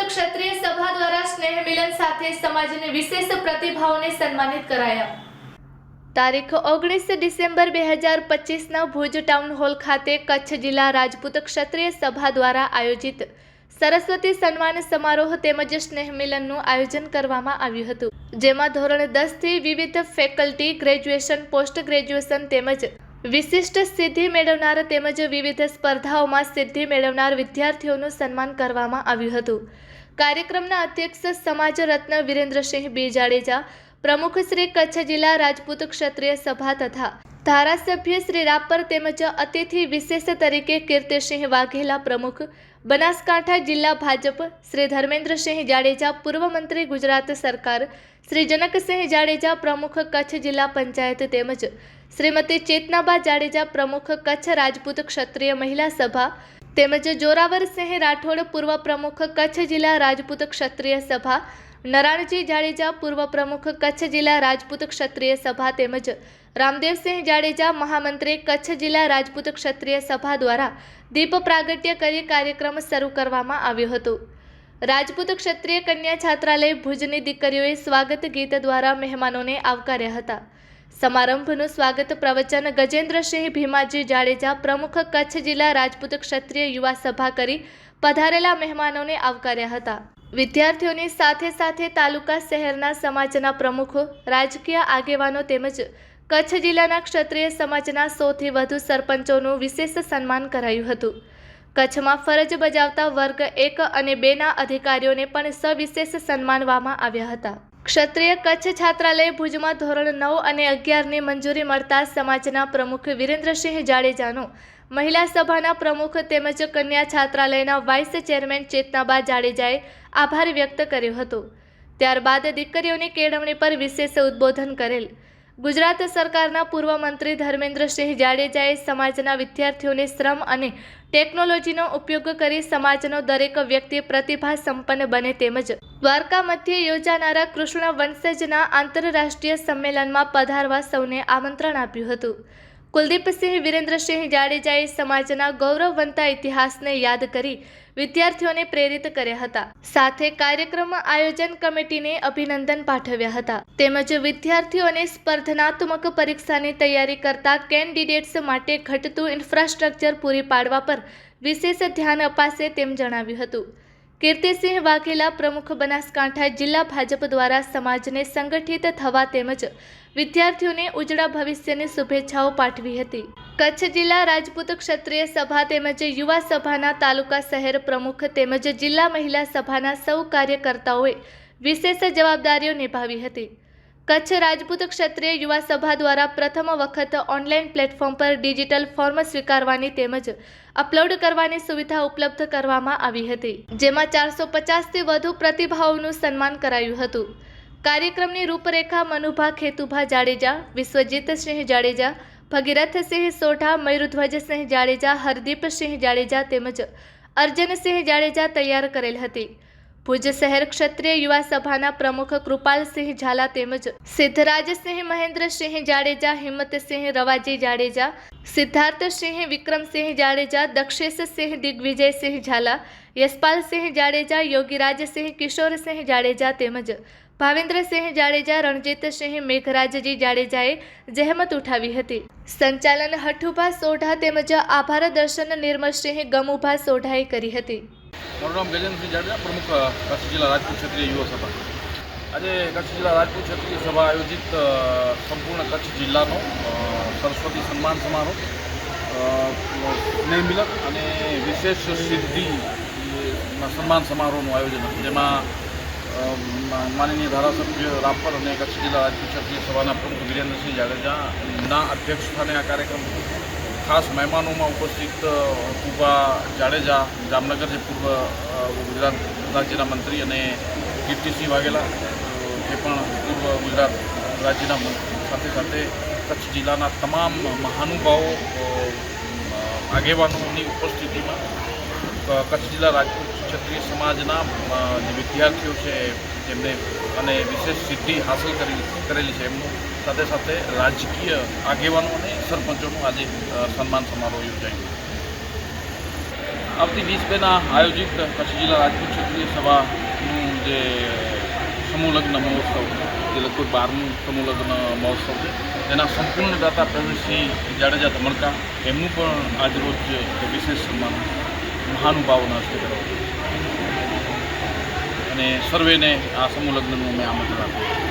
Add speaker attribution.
Speaker 1: ક્ષત્રિય સભા દ્વારા સ્નેહ મિલન સાથે સમાજની વિશેષ પ્રતિભાઓને સન્માનિત કરાયા। તારીખ 19 ડિસેમ્બર 2025ના ભુજ ટાઉન હોલ ખાતે કચ્છ જિલ્લા રાજપૂત ક્ષત્રિય સભા દ્વારા આયોજિત સરસ્વતી સન્માન સમારોહ તેમજ સ્નેહ મિલનનું આયોજન કરવામાં આવ્યું હતું, જેમાં ધોરણ 10 થી વિવિધ ફેકલ્ટી, ગ્રેજ્યુએશન, પોસ્ટ ગ્રેજ્યુએશન તેમજ વિશિષ્ટ સિદ્ધિ મેળવનાર તેમજ વિવિધ સ્પર્ધાઓમાં સિદ્ધિ મેળવનાર વિદ્યાર્થીઓનું સન્માન કરવામાં આવ્યું હતું। કાર્યક્રમના અધ્યક્ષ સમાજ રત્ન વિરેન્દ્રસિંહ બી જાડેજા, પ્રમુખ શ્રી કચ્છ જિલ્લા રાજપૂત ક્ષત્રિય સભા તથા ધારાસભ્ય શ્રી રાપર તેમજ અતિથિ વિશેષ તરીકે કીર્તિસિંહ વાઘેલા, પ્રમુખ બનાસકાંઠા જિલ્લા ભાજપ શ્રી ધર્મેન્દ્રસિંહ જાડેજા, પૂર્વ મંત્રી ગુજરાત સરકાર શ્રી જનકસિંહ જાડેજા, પ્રમુખ કચ્છ જિલ્લા પંચાયત તેમજ શ્રીમતી ચેતનાબા જાડેજા, પ્રમુખ કચ્છ રાજપૂત ક્ષત્રિય મહિલા સભા તેમજ જોરાવરસિંહ રાઠોડ, પૂર્વ પ્રમુખ કચ્છ જિલ્લા રાજપૂત ક્ષત્રિય સભા, નરાણજી જાડેજા, પૂર્વ પ્રમુખ કચ્છ જિલ્લા રાજપૂત ક્ષત્રિય સભા તેમજ રામદેવસિંહ જાડેજા, મહામંત્રી કચ્છ જિલ્લા રાજપૂત ક્ષત્રિય સભા દ્વારા દીપ પ્રાગટ્ય કરી કાર્યક્રમ શરૂ કરવામાં આવ્યો હતો। રાજપૂત ક્ષત્રિય કન્યા છાત્રાલય ભુજની દીકરીઓએ સ્વાગત ગીત દ્વારા મહેમાનોને આવકાર્યા હતા। સમારંભનું સ્વાગત પ્રવચન ગજેન્દ્રસિંહ ભીમાજી જાડેજા, પ્રમુખ કચ્છ જિલ્લા રાજપૂત ક્ષત્રિય યુવા સભા કરી પધારેલા મહેમાનોને આવકાર્યા હતા। વિદ્યાર્થીઓની સાથે સાથે તાલુકા શહેરના સમાજના પ્રમુખો, રાજકીય આગેવાનો તેમજ કચ્છ જિલ્લાના ક્ષત્રિય સમાજના 100થી વધુ સરપંચોનું વિશેષ સન્માન કરાયું હતું। કચ્છમાં ફરજ બજાવતા વર્ગ 1 અને 2ના અધિકારીઓને પણ સવિશેષ સન્માનવામાં આવ્યા હતા। ક્ષત્રિય કચ્છ છાત્રાલય ભુજમાં ધોરણ 9 અને 11ની મંજૂરી મળતા સમાજના પ્રમુખ વિરેન્દ્રસિંહ જાડેજાનો, મહિલા સભાના પ્રમુખ તેમજ કન્યા છાત્રાલયના વાઇસ ચેરમેન ચેતનાબા જાડેજાએ આભાર વ્યક્ત કર્યો હતો। ત્યારબાદ દીકરીઓની કેળવણી પર વિશેષ ઉદ્બોધન કરેલ ગુજરાત સરકારના પૂર્વ મંત્રી ધર્મેન્દ્રસિંહ જાડેજાએ સમાજના વિદ્યાર્થીઓને શ્રમ અને ટેકનોલોજીનો ઉપયોગ કરી સમાજનો દરેક વ્યક્તિ પ્રતિભા સંપન્ન બને તેમજ દ્વારકા મધ્યે યોજાનારા કૃષ્ણ વંશજના આંતરરાષ્ટ્રીય સંમેલનમાં પધારવા સૌને આમંત્રણ આપ્યું હતું। કુલદીપસિંહ વિરેન્દ્રસિંહ જાડેજાએ સમાજના ગૌરવવંતા ઇતિહાસને યાદ કરી વિદ્યાર્થીઓને પ્રેરિત કર્યા હતા। સાથે કાર્યક્રમ આયોજન કમિટીને અભિનંદન પાઠવ્યા હતા તેમજ વિદ્યાર્થીઓને સ્પર્ધાત્મક પરીક્ષાની તૈયારી કરતા કેન્ડિડેટ્સ માટે ઘટતું ઇન્ફ્રાસ્ટ્રક્ચર પૂરી પાડવા પર વિશેષ ધ્યાન અપાશે તેમ જણાવ્યું હતું। કીર્તિસિંહ વાઘેલા, પ્રમુખ બનાસકાંઠા જિલ્લા ભાજપ દ્વારા સમાજને સંગઠિત થવા તેમજ વિદ્યાર્થીઓને ઉજળા ભવિષ્યની શુભેચ્છાઓ પાઠવી હતી। કચ્છ જિલ્લા રાજપૂત ક્ષત્રિય સભા તેમજ યુવા સભાના તાલુકા શહેર પ્રમુખ તેમજ જિલ્લા મહિલા સભાના સૌ કાર્યકર્તાઓએ વિશેષ જવાબદારીઓ નિભાવી હતી। કચ્છ રાજપૂત ક્ષત્રિય યુવા સભા દ્વારા પ્રથમ વખત ઓનલાઈન પ્લેટફોર્મ પર ડિજિટલ ફોર્મ સ્વીકારવાની તેમજ અપલોડ કરવાની સુવિધા ઉપલબ્ધ કરવામાં આવી હતી, જેમાં 450થી વધુ પ્રતિભાઓનું સન્માન કરાયું હતું। કાર્યક્રમની રૂપરેખા મનુભા ખેતુભા જાડેજા, વિશ્વજીતસિંહ જાડેજા, ભગીરથસિંહ સોઢા, મયુરધ્વજસિંહ જાડેજા, હરદીપસિંહ જાડેજા તેમજ અર્જનસિંહ જાડેજા તૈયાર કરેલ હતી। ભુજ શહેર ક્ષત્રિય યુવા સભાના પ્રમુખ કૃપાલસિંહ ઝાલા તેમજ સિદ્ધરાજસિંહ મહેન્દ્રસિંહ જાડેજા, હિંમતસિંહ રવાજી જાડેજા, સિદ્ધાર્થસિંહ વિક્રમસિંહ જાડેજા, દક્ષેશસિંહ દિગ્વિજયસિંહ ઝાલા, યશપાલસિંહ જાડેજા, યોગીરાજસિંહ કિશોરસિંહ જાડેજા તેમજ ભાવેન્દ્રસિંહ જાડેજા, રણજીતસિંહ મેઘરાજજી જાડેજાએ જહેમત ઉઠાવી હતી। સંચાલન હઠુભા સોઢા તેમજ આભાર દર્શન નિર્મલસિંહ ગમુભા સોઢાએ કરી હતી।
Speaker 2: મારું નામ ગજેન્દ્રસિંહ જાડેજા, પ્રમુખ કચ્છ જિલ્લા રાજપૂત ક્ષત્રિય યુવા સભા। આજે કચ્છ જિલ્લા રાજપૂત ક્ષત્રિય સભા આયોજિત સંપૂર્ણ કચ્છ જિલ્લાનો સરસ્વતી સન્માન સમારોહ, સ્નેહ મિલન અને વિશેષ સિદ્ધિના સન્માન સમારોહનું આયોજન હતું, જેમાં માનનીય ધારાસભ્ય રાપર અને કચ્છ જિલ્લા રાજપૂત ક્ષત્રિય સભાના પ્રમુખ વિરેન્દ્રસિંહ જાડેજાના અધ્યક્ષસ્થાને આ કાર્યક્રમ ખાસ મહેમાનોમાં ઉપસ્થિત કુબા જાડેજા, જામનગર જે પૂર્વ ગુજરાત રાજ્યના મંત્રી, અને કીર્તિસિંહ વાઘેલા જે પણ પૂર્વ ગુજરાત રાજ્યના સાથે સાથે કચ્છ જિલ્લાના તમામ મહાનુભાવો આગેવાનોની ઉપસ્થિતિમાં કચ્છ જિલ્લા રાજપૂત ક્ષત્રિય સમાજના જે વિદ્યાર્થીઓ છે જેમને અને વિશેષ સિદ્ધિ હાંસલ કરેલી છે એમનું સાથે સાથે રાજકીય આગેવાનો અને સરપંચોનું આજે સન્માન સમારોહ યોજાયો। આવતી 20 મેના આયોજિત કચ્છ જિલ્લા રાજપૂત ક્ષત્રિય ક્ષત્રિય સભાનું જે સમૂહ લગ્ન મહોત્સવ જે લગભગ 12મું સમૂહ લગ્ન મહોત્સવ છે તેના સંપૂર્ણ દાતા પ્રવીણસિંહ જાડેજા ધમણકા એમનું પણ આજરોજ વિશેષ સન્માન મહાનુભાવોના હસ્તે કરવામાં આવ્યું અને સર્વેને આ સમૂહ લગ્નનું મેં આમંત્રણ આપ્યું.